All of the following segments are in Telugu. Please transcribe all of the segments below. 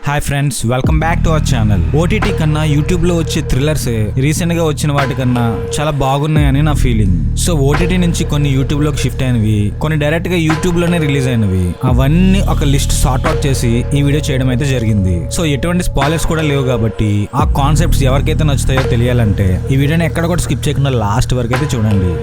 Hi friends, welcome back to our channel. OTT కన్నా యూట్యూబ్ లో వచ్చే థ్రిల్లర్స్ రీసెంట్ గా వచ్చిన వాటికన్నా చాలా బాగున్నాయని నా ఫీలింగ్. సో ఓటీటీ నుంచి కొన్ని యూట్యూబ్ లోకి షిఫ్ట్ అయినవి, కొన్ని డైరెక్ట్ గా యూట్యూబ్ లోనే రిలీజ్ అయినవి, అవన్నీ ఒక లిస్ట్ సార్ట్ అవుట్ చేసి ఈ వీడియో చేయడం అయితే జరిగింది. సో ఎటువంటి స్పాయిలర్స్ కూడా లేవు కాబట్టి ఆ కాన్సెప్ట్స్ ఎవరికైతే నచ్చుతాయో తెలియాలంటే ఈ వీడియోని ఎక్కడ కూడా స్కిప్ చేయకుండా లాస్ట్ వరకు అయితే చూడండి.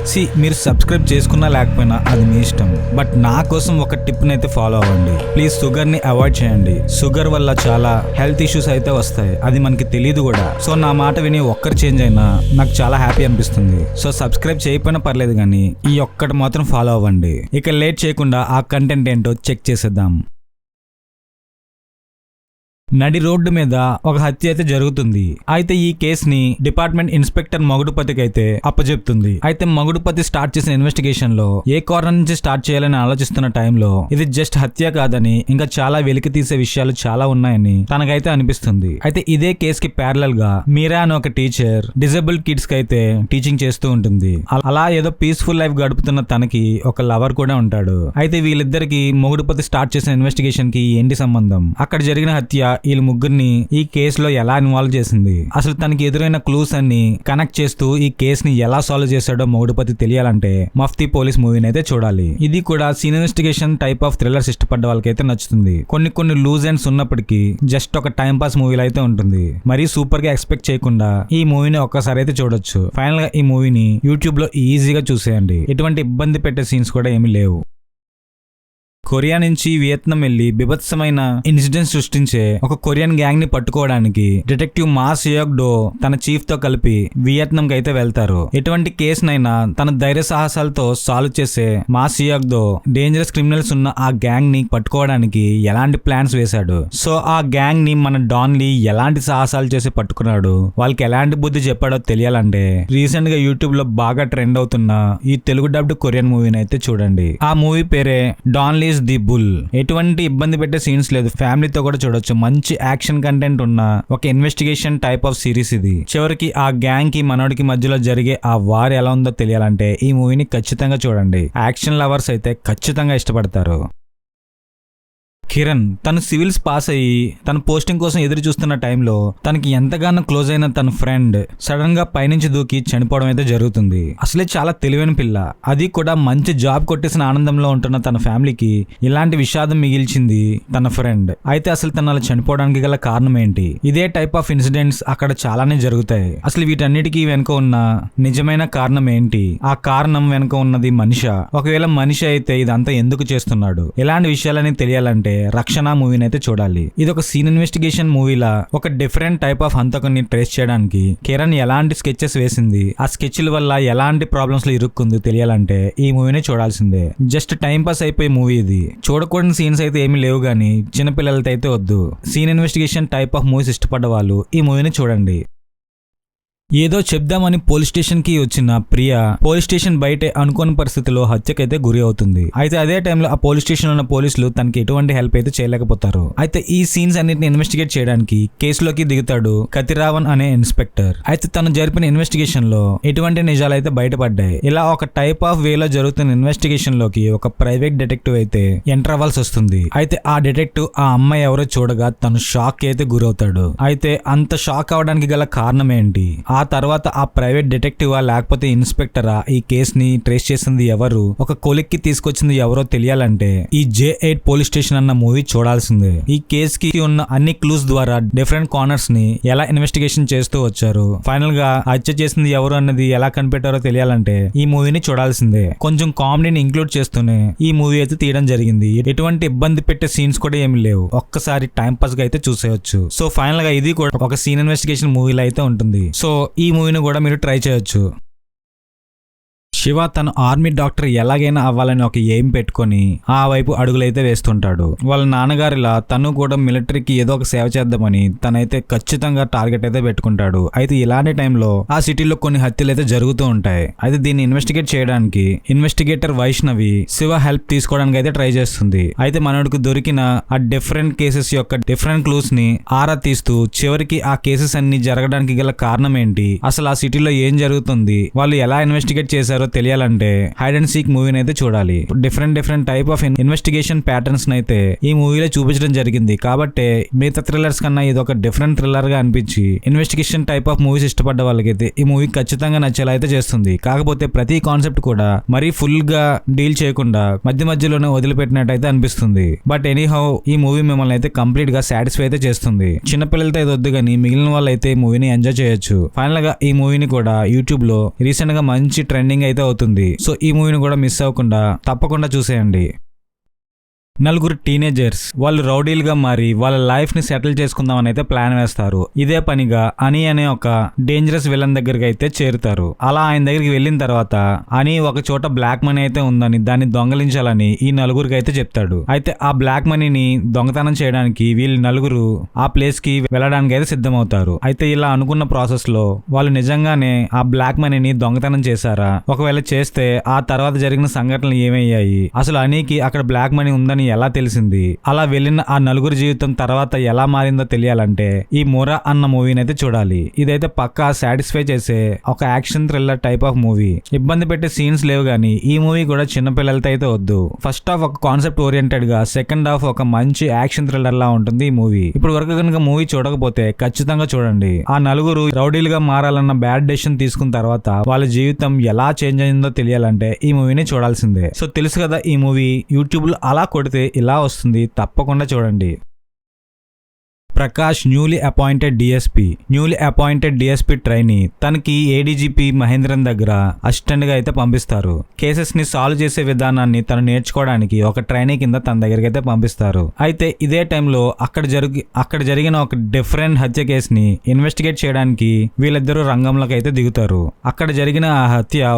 మీరు సబ్స్క్రైబ్ చేసుకున్నా లేకపోయినా అది మీ ఇష్టం, బట్ నా కోసం ఒక టిప్ అయితే ఫాలో అవ్వండి. ప్లీజ్ షుగర్ ని అవాయిడ్ చేయండి. షుగర్ వల్ల చాలా హెల్త్ ఇష్యూస్ అయితే వస్తాయి, అది మనకి తెలియదు కూడా. సో నా మాట విని ఒక్కరు చేంజ్ అయినా నాకు చాలా హ్యాపీ అనిపిస్తుంది. సో సబ్స్క్రైబ్ చేయకపోయినా పర్లేదు, కానీ ఈ ఒక్కటి మాత్రం ఫాలో అవ్వండి. ఇక లేట్ చేయకుండా ఆ కంటెంట్ ఏంటో చెక్ చేసేద్దాం. నడి రోడ్డు మీద ఒక హత్య అయితే జరుగుతుంది. అయితే ఈ కేసుని డిపార్ట్మెంట్ ఇన్స్పెక్టర్ మగుడుపతికి అయితే అప్పచెప్తుంది. అయితే మగుడుపతి స్టార్ట్ చేసిన ఇన్వెస్టిగేషన్ లో ఏ కార్నర్ నుంచి స్టార్ట్ చేయాలని ఆలోచిస్తున్న టైంలో ఇది జస్ట్ హత్య కాదని, ఇంకా చాలా వెలికి తీసే విషయాలు చాలా ఉన్నాయని తనకైతే అనిపిస్తుంది. అయితే ఇదే కేసుకి ప్యారలల్ గా మీరా అని ఒక టీచర్ డిజేబుల్ కిడ్స్ కి అయితే టీచింగ్ చేస్తూ ఉంటుంది. అలా ఏదో పీస్ఫుల్ లైఫ్ గడుపుతున్న తనకి ఒక లవర్ కూడా ఉంటాడు. అయితే వీళ్ళిద్దరికి మగుడుపతి స్టార్ట్ చేసిన ఇన్వెస్టిగేషన్ కి ఏంటి సంబంధం, అక్కడ జరిగిన హత్య వీళ్ళ ముగ్గురిని ఈ కేసులో ఎలా ఇన్వాల్వ్ చేసింది, అసలు తనకి ఎదురైన క్లూస్ అన్ని కనెక్ట్ చేస్తూ ఈ కేసుని ఎలా సాల్వ్ చేశాడో మగుడుపతి తెలియాలంటే మఫ్తీ పోలీస్ మూవీని అయితే చూడాలి. ఇది కూడా scene investigation type of thrillers ఇష్టపడ్డ వాళ్ళకైతే నచ్చుతుంది. కొన్ని లూజ్ ఎండ్స్ ఉన్నప్పటికీ జస్ట్ ఒక టైం పాస్ మూవీలో అయితే ఉంటుంది. మరీ సూపర్ గా ఎక్స్పెక్ట్ చేయకుండా ఈ మూవీని ఒక్కసారి అయితే చూడొచ్చు. ఫైనల్ గా ఈ మూవీని యూట్యూబ్ లో ఈజీగా చూసేయండి. ఎటువంటి ఇబ్బంది పెట్టే సీన్స్ కూడా ఏమీ లేవు. కొరియా నుంచి వియత్నాం వెళ్లి బిభత్సమైన ఇన్సిడెంట్ సృష్టించే ఒక కొరియన్ గ్యాంగ్ ని పట్టుకోవడానికి డిటెక్టివ్ మా సియోక్ డో తన చీఫ్ తో కలిపి వియత్నాం కి అయితే వెళ్తారు. ఎటువంటి కేసునైనా తన ధైర్య సాహసాలతో సాల్వ్ చేసే మా సియోక్ డో డేంజరస్ క్రిమినల్స్ ఉన్న ఆ గ్యాంగ్ ని పట్టుకోవడానికి ఎలాంటి ప్లాన్స్ వేశాడు, సో ఆ గ్యాంగ్ ని మన డాన్ లీ ఎలాంటి సాహసాలు చేసి పట్టుకున్నాడు, వాళ్ళకి ఎలాంటి బుద్ధి చెప్పాడో తెలియాలంటే రీసెంట్ గా యూట్యూబ్ లో బాగా ట్రెండ్ అవుతున్న ఈ తెలుగు డబ్డ్ కొరియన్ మూవీని అయితే చూడండి. ఆ మూవీ పేరే డాన్ లీ ది బుల్. ఎటువంటి ఇబ్బంది పెట్టే సీన్స్ లేదు, ఫ్యామిలీతో కూడా చూడొచ్చు. మంచి యాక్షన్ కంటెంట్ ఉన్న ఒక ఇన్వెస్టిగేషన్ టైప్ ఆఫ్ సిరీస్ ఇది. చివరికి ఆ గ్యాంగ్ కి మనోడికి మధ్యలో జరిగే ఆ వార్ ఎలా ఉందో తెలియాలంటే ఈ మూవీని ఖచ్చితంగా చూడండి. యాక్షన్ లవర్స్ అయితే ఖచ్చితంగా ఇష్టపడతారు. కిరణ్ తను సివిల్స్ పాస్ అయ్యి తన పోస్టింగ్ కోసం ఎదురు చూస్తున్న టైంలో తనకి ఎంతగానో క్లోజ్ అయిన తన ఫ్రెండ్ సడన్ గా పైనుంచి దూకి చనిపోవడం అయితే జరుగుతుంది. అసలే చాలా తెలివైన పిల్ల, అది కూడా మంచి జాబ్ కొట్టేసిన ఆనందంలో ఉంటున్న తన ఫ్యామిలీకి ఇలాంటి విషాదం మిగిల్చింది తన ఫ్రెండ్. అయితే అసలు తను అలా చనిపోవడానికి గల కారణం ఏంటి? ఇదే టైప్ ఆఫ్ ఇన్సిడెంట్స్ అక్కడ చాలానే జరుగుతాయి. అసలు వీటన్నిటికీ వెనుక ఉన్న నిజమైన కారణం ఏంటి? ఆ కారణం వెనుక ఉన్నది మనిషా? ఒకవేళ మనిషి అయితే ఇదంతా ఎందుకు చేస్తున్నాడు? ఇలాంటి విషయాలని తెలియాలంటే రక్షణ మూవీని అయితే చూడాలి. ఇది ఒక సీన్ ఇన్వెస్టిగేషన్ మూవీలా ఒక డిఫరెంట్ టైప్ ఆఫ్ హంతకుని ట్రేస్ చేయడానికి కిరణ్ ఎలాంటి స్కెచెస్ వేసింది, ఆ స్కెచ్ల వల్ల ఎలాంటి ప్రాబ్లమ్స్ లో ఇరుక్కుంది తెలియాలంటే ఈ మూవీని చూడాల్సిందే. జస్ట్ టైం పాస్ అయిపోయే మూవీ ఇది. చూడకూడని సీన్స్ అయితే ఏమీ లేవు, కానీ చిన్నపిల్లలతో అయితే వద్దు. Scene investigation type of movies ఇష్టపడ్డ వాళ్ళు ఈ మూవీని చూడండి. ఏదో చెప్దామని పోలీస్ స్టేషన్ కి వచ్చిన ప్రియా పోలీస్ స్టేషన్ బయటే అనుకోని పరిస్థితిలో హత్యకైతే గురి అవుతుంది. అయితే అదే టైంలో ఆ పోలీస్ స్టేషన్ ఉన్న పోలీసులు తనకి ఎటువంటి హెల్ప్ అయితే చేయలేకపోతారు. అయితే ఈ సీన్స్ అన్నిటిని ఇన్వెస్టిగేట్ చేయడానికి కేసులోకి దిగుతాడు కతిరావన్ అనే ఇన్స్పెక్టర్. అయితే తను జరిపిన ఇన్వెస్టిగేషన్ లో ఎటువంటి నిజాలు అయితే బయటపడ్డాయి. ఇలా ఒక టైప్ ఆఫ్ వేలో జరుగుతున్న ఇన్వెస్టిగేషన్ లోకి ఒక ప్రైవేట్ డిటెక్టివ్ అయితే ఎంటర్ అవ్వాల్సి వస్తుంది. అయితే ఆ డిటెక్టివ్ ఆ అమ్మాయి ఎవరో చూడగా తను షాక్ అయితే గురవుతాడు. అయితే అంత షాక్ అవడానికి గల కారణం ఏంటి? ఆ తర్వాత ఆ ప్రైవేట్ డిటెక్టివా లేకపోతే ఇన్స్పెక్టరా ఈ కేసుని ట్రేస్ చేసింది ఎవరు, ఒక కొలిక్కి తీసుకొచ్చింది ఎవరో తెలియాలంటే ఈ J8 పోలీస్ స్టేషన్ అన్న మూవీ చూడాల్సిందే. ఈ కేస్ కి ఉన్న అన్ని క్లూస్ ద్వారా డిఫరెంట్ కార్నర్స్ ని ఎలా ఇన్వెస్టిగేషన్ చేస్తూ వచ్చారు, ఫైనల్ గా హత్య చేసింది ఎవరు అన్నది ఎలా కనిపెట్టారో తెలియాలంటే ఈ మూవీని చూడాల్సిందే. కొంచెం కామెడీని ఇంక్లూడ్ చేస్తూనే ఈ మూవీ అయితే తీయడం జరిగింది. ఎటువంటి ఇబ్బంది పెట్టే సీన్స్ కూడా ఏమి లేవు, ఒక్కసారి టైం పాస్ గా అయితే చూసేయచ్చు. సో ఫైనల్ గా ఇది కూడా ఒక సీన్ ఇన్వెస్టిగేషన్ మూవీలో అయితే ఉంటుంది. సో ఈ మూవీని కూడా మీరు ట్రై చేయొచ్చు. శివ తన ఆర్మీ డాక్టర్ ఎలాగైనా అవ్వాలని ఒక ఎయిమ్ పెట్టుకొని ఆ వైపు అడుగులైతే వేస్తుంటాడు. వాళ్ళ నాన్నగారిలా తను కూడా మిలిటరీకి ఏదో ఒక సేవ చేద్దామని తనైతే ఖచ్చితంగా టార్గెట్ అయితే పెట్టుకుంటాడు. అయితే ఇలాంటి టైంలో ఆ సిటీలో కొన్ని హత్యలు అయితే జరుగుతూ ఉంటాయి. అయితే దీన్ని ఇన్వెస్టిగేట్ చేయడానికి ఇన్వెస్టిగేటర్ వైష్ణవి శివ హెల్ప్ తీసుకోవడానికి అయితే ట్రై చేస్తుంది. అయితే మనోడికి దొరికిన ఆ డిఫరెంట్ కేసెస్ యొక్క డిఫరెంట్ క్లూస్ ని ఆరా తీస్తూ చివరికి ఆ కేసెస్ అన్ని జరగడానికి గల కారణం ఏంటి, అసలు ఆ సిటీలో ఏం జరుగుతుంది, వాళ్ళు ఎలా ఇన్వెస్టిగేట్ చేశారో తెలియాలంటే హైడ్ అండ్ సీక్ మూవీని అయితే చూడాలి. Different type of investigation patterns అయితే ఈ మూవీలో చూపించడం జరిగింది. కాబట్టి మిగతా థ్రిల్లర్స్ కన్నా ఇది ఒక డిఫరెంట్ థ్రిల్లర్ గా అనిపించి ఇన్వెస్టిగేషన్ టైప్ ఆఫ్ మూవీస్ ఇష్టపడ్డ వాళ్ళకైతే ఈ మూవీ ఖచ్చితంగా నచ్చేలా అయితే చేస్తుంది. కాకపోతే ప్రతి కాన్సెప్ట్ కూడా మరీ ఫుల్ గా డీల్ చేయకుండా మధ్యలోనే వదిలిపెట్టినట్టయితే అనిపిస్తుంది. బట్ ఎనీహౌ ఈ మూవీ మిమ్మల్ని అయితే కంప్లీట్ గా సాటిస్ఫై అయితే చేస్తుంది. చిన్నపిల్లలతో ఇది వద్దు కానీ మిగిలిన వాళ్ళు అయితే ఈ మూవీని ఎంజాయ్ చేయొచ్చు. ఫైనల్ గా ఈ మూవీని కూడా యూట్యూబ్ లో రీసెంట్ గా మంచి ట్రెండింగ్ అయితే అవుతుంది. సో ఈ మూవీని కూడా మిస్ అవ్వకుండా తప్పకుండా చూసేయండి. నలుగురు టీనేజర్స్ వాళ్ళు రౌడీలుగా మారి వాళ్ళ లైఫ్ ని సెటిల్ చేసుకుందామని అయితే ప్లాన్ వేస్తారు. ఇదే పనిగా అని అనే ఒక డేంజరస్ విలన్ దగ్గరికి అయితే చేరుతారు. అలా ఆయన దగ్గరికి వెళ్ళిన తర్వాత అని ఒక చోట బ్లాక్ మనీ అయితే ఉందని దాన్ని దొంగలించాలని ఈ నలుగురికి అయితే చెప్తాడు. అయితే ఆ బ్లాక్ మనీని దొంగతనం చేయడానికి వీళ్ళు నలుగురు ఆ ప్లేస్ కి వెళ్ళడానికి అయితే సిద్ధమవుతారు. అయితే ఇలా అనుకున్న ప్రాసెస్ లో వాళ్ళు నిజంగానే ఆ బ్లాక్ మనీని దొంగతనం చేశారా, ఒకవేళ చేస్తే ఆ తర్వాత జరిగిన సంఘటనలు ఏమయ్యాయి, అసలు అనికి అక్కడ బ్లాక్ మనీ ఉందని ఎలా తెలిసింది, అలా వెళ్ళిన ఆ నలుగురు జీవితం తర్వాత ఎలా మారిందో తెలియాలంటే ఈ మోరా అన్న మూవీని అయితే చూడాలి. ఇదైతే పక్కా సాటిస్ఫై చేసే ఒక action thriller type of movie. ఇబ్బంది పెట్టే సీన్స్ లేవు గానీ ఈ మూవీ కూడా చిన్న పిల్లలతో అయితే వద్దు. ఫస్ట్ హాఫ్ ఒక కాన్సెప్ట్ ఓరియంటెడ్ గా, సెకండ్ హాఫ్ ఒక మంచి యాక్షన్ థ్రిల్లర్ లా ఉంటుంది ఈ మూవీ. ఇప్పుడు వరకు కనుక మూవీ చూడకపోతే ఖచ్చితంగా చూడండి. ఆ నలుగురు రౌడీలుగా మారాలన్న బ్యాడ్ డెసిషన్ తీసుకున్న తర్వాత వాళ్ళ జీవితం ఎలా చేంజ్ అయిందో తెలియాలంటే ఈ మూవీని చూడాల్సిందే. సో తెలుసు కదా ఈ మూవీ యూట్యూబ్ లో అలా కొడితే ఇలా వస్తుంది, తప్పకుండా చూడండి. Prakash newly appointed DSP trainee తనకి ఏడీజీపీ మహేంద్రన్ దగ్గర అసిస్టెంట్ గా అయితే పంపిస్తారు. కేసెస్ ని సాల్వ్ చేసే విధానాన్ని తను నేర్చుకోవడానికి ఒక ట్రైనీ కింద తన దగ్గరికి అయితే పంపిస్తారు. అయితే ఇదే టైంలో అక్కడ జరిగిన ఒక డిఫరెంట్ హత్య కేసుని ఇన్వెస్టిగేట్ చేయడానికి వీళ్ళిద్దరూ రంగంలోకి అయితే దిగుతారు. అక్కడ జరిగిన ఆ హత్య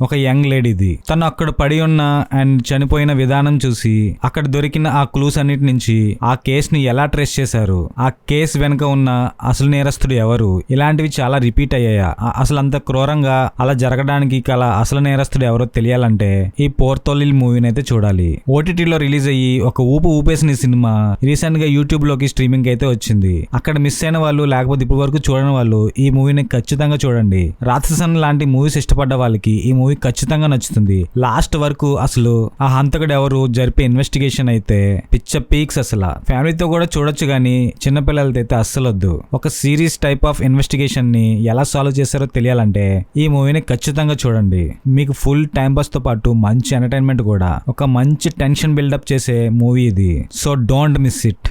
ఒక యంగ్ లేడీది. తను అక్కడ పడి ఉన్న అండ్ చనిపోయిన విధానం చూసి అక్కడ దొరికిన ఆ క్లూస్ అన్నిటి నుంచి ఆ కేసుని ఎలా ట్రేస్ చేశారు, ఆ కేసు వెనుక ఉన్న అసలు నేరస్తుడు ఎవరు, ఇలాంటివి చాలా రిపీట్ అయ్యాయా, అసలు అంత క్రూరంగా అలా జరగడానికి గల అసలు నేరస్తుడు ఎవరో తెలియాలంటే ఈ పోర్తోలిల్ మూవీని అయితే చూడాలి. ఓటీటీలో రిలీజ్ అయ్యి ఒక ఊపేసిన సినిమా రీసెంట్ గా యూట్యూబ్ లోకి స్ట్రీమింగ్ అయితే వచ్చింది. అక్కడ మిస్ అయిన వాళ్ళు లేకపోతే ఇప్పటి వరకు చూడని వాళ్ళు ఈ మూవీని ఖచ్చితంగా చూడండి. రాక్షసన్ లాంటి మూవీస్ ఇష్టపడ్డ వాళ్ళకి ఈ మూవీ ఖచ్చితంగా నచ్చుతుంది. లాస్ట్ వరకు అసలు ఆ హంతకుడు ఎవరు జరిపే ఇన్వెస్టిగేషన్ అయితే పిచ్చ పీక్స్. అసలు ఫ్యామిలీతో కూడా చూడొచ్చు కానీ చిన్నపిల్లలతో అయితే అస్సలు వద్దు. ఒక సిరీస్ టైప్ ఆఫ్ ఇన్వెస్టిగేషన్ ని ఎలా సాల్వ్ చేశారో తెలియాలంటే ఈ మూవీని ఖచ్చితంగా చూడండి. మీకు ఫుల్ టైం పాస్ తో పాటు మంచి ఎంటర్టైన్మెంట్ కూడా, ఒక మంచి టెన్షన్ బిల్డప్ చేసే మూవీ ఇది. So don't miss it.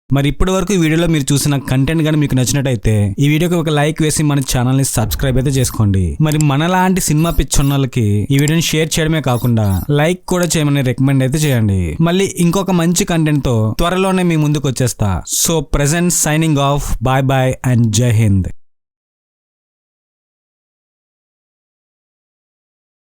మరి ఇప్పటి వరకు ఈ వీడియోలో మీరు చూసిన కంటెంట్ కానీ మీకు నచ్చినట్టయితే ఈ వీడియోకి ఒక లైక్ వేసి మన ఛానల్ ని సబ్స్క్రైబ్ అయితే చేసుకోండి. మరి మనలాంటి సినిమా పిచ్చోళ్ళకి ఈ వీడియోని షేర్ చేయడమే కాకుండా లైక్ కూడా చేయమని రికమెండ్ అయితే చేయండి. మళ్ళీ ఇంకొక మంచి కంటెంట్ తో త్వరలోనే మీ ముందుకు వచ్చేస్తా. So present signing off, bye bye and Jai Hind.